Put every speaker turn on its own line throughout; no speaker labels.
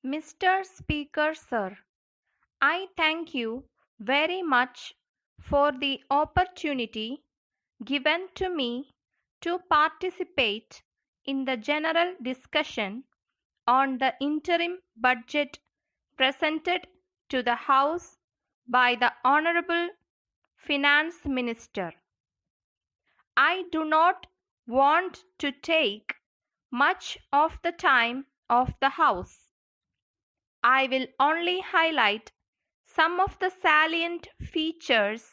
Mr. Speaker, sir, I thank you very much for the opportunity given to me to participate in the general discussion on the interim budget presented to the House by the Honorable Finance Minister. I do not want to take much of the time of the House. I will only highlight some of the salient features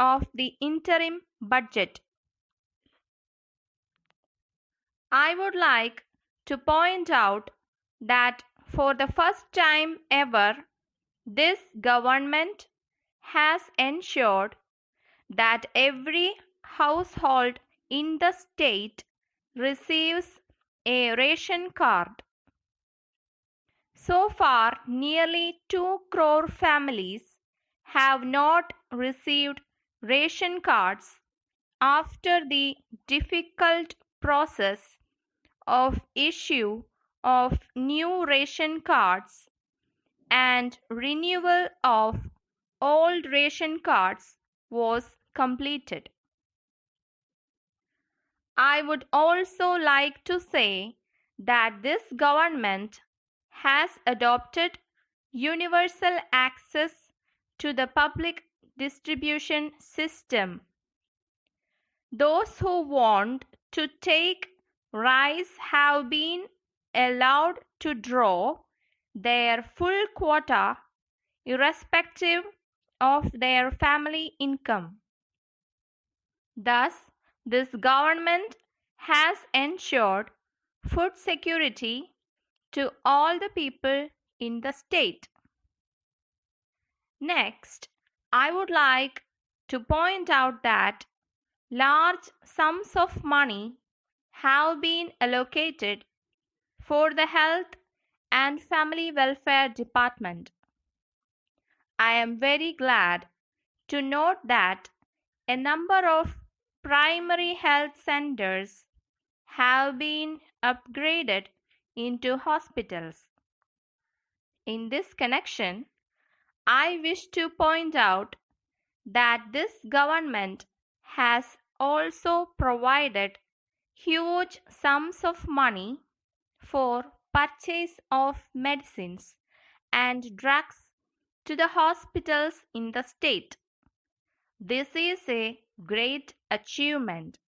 of the interim budget. I would like to point out that for the first time ever, this government has ensured that every household in the state receives a ration card. So far, nearly 2 crore families have not received ration cards after the difficult process of issue of new ration cards and renewal of old ration cards was completed. I would also like to say that this government has adopted universal access to the public distribution system. Those who want to take rice have been allowed to draw their full quota irrespective of their family income. Thus, this government has ensured food security to all the people in the state. Next, I would like to point out that large sums of money have been allocated for the Health and Family Welfare Department. I am very glad to note that a number of primary health centers have been upgraded into hospitals. In this connection, I wish to point out that this government has also provided huge sums of money for purchase of medicines and drugs to the hospitals in the state. This is a great achievement.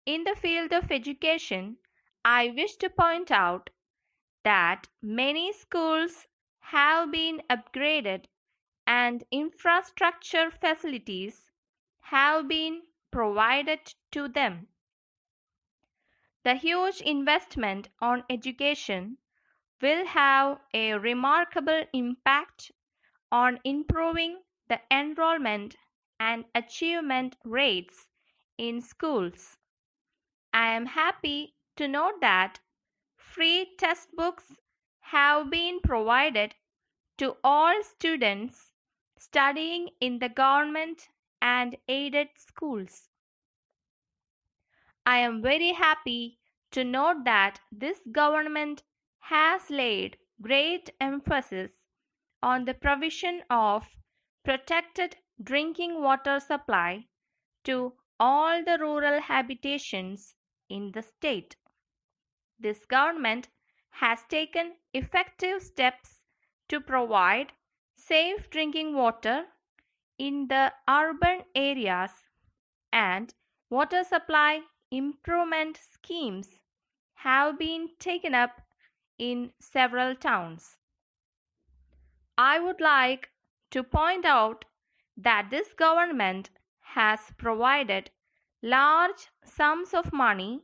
In the field of education, I wish to point out that many schools have been upgraded and infrastructure facilities have been provided to them. The huge investment on education will have a remarkable impact on improving the enrollment and achievement rates in schools. I am happy to note that free textbooks have been provided to all students studying in the government and aided schools. I am very happy to note that this government has laid great emphasis on the provision of protected drinking water supply to all the rural habitations in the state. This government has taken effective steps to provide safe drinking water in the urban areas, and water supply improvement schemes have been taken up in several towns. I would like to point out that this government has provided large sums of money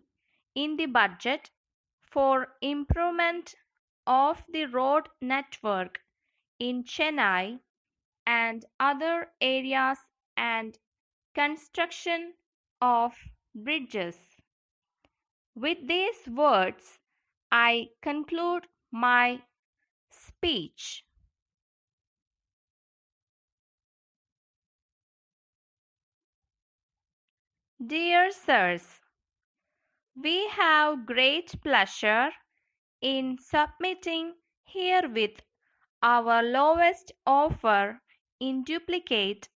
in the budget for improvement of the road network in Chennai and other areas and construction of bridges. With these words, I conclude my speech. Dear sirs, we have great pleasure in submitting herewith our lowest offer in duplicate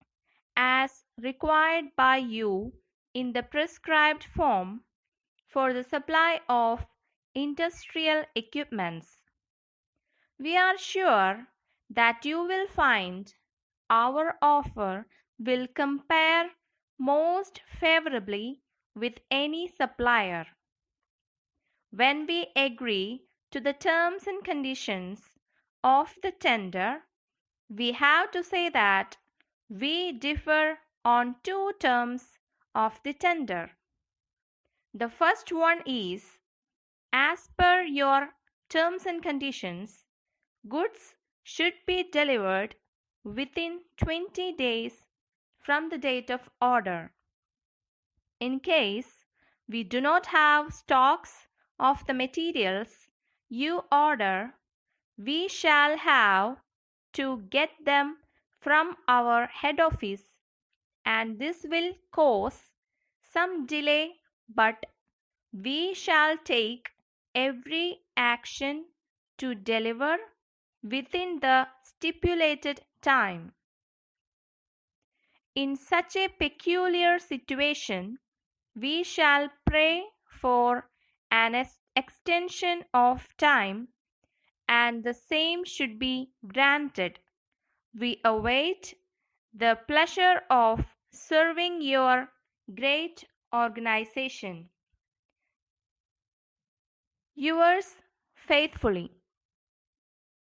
as required by you in the prescribed form for the supply of industrial equipments. We are sure that you will find our offer will compare most favorably with any supplier. When we agree to the terms and conditions of the tender, we have to say that we differ on two terms of the tender. The first one is, as per your terms and conditions, goods should be delivered within 20 days from the date of order. In case we do not have stocks of the materials you order, we shall have to get them from our head office, and this will cause some delay, but we shall take every action to deliver within the stipulated time. In such a peculiar situation, we shall pray for an extension of time, and the same should be granted. We await the pleasure of serving your great organization. Yours faithfully.